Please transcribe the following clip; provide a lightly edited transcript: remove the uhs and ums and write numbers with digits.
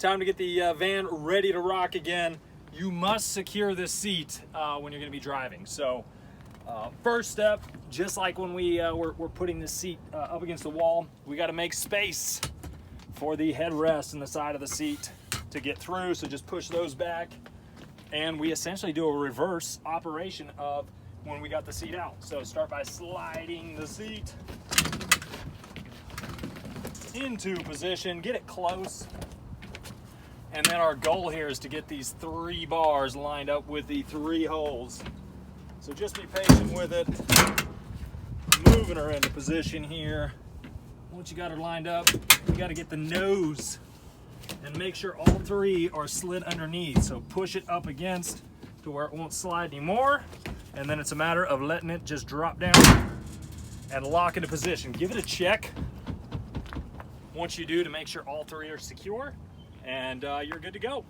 time to get the van ready to rock again. You must secure this seat when you're going to be driving. So first step, just like when we're putting this seat up against the wall, we got to make space for the headrest and the side of the seat to get through. So just push those back, and we essentially do a reverse operation of when we got the seat out. So start by sliding the seat into position, get it close. And then our goal here is to get these 3 bars lined up with the 3 holes. So just be patient with it. Moving her into position here. Once you got her lined up, you got to get the nose and make sure all 3 are slid underneath. So push it up against to where it won't slide anymore. And then it's a matter of letting it just drop down and lock into position. Give it a check once you do to make sure all 3 are secure, and you're good to go.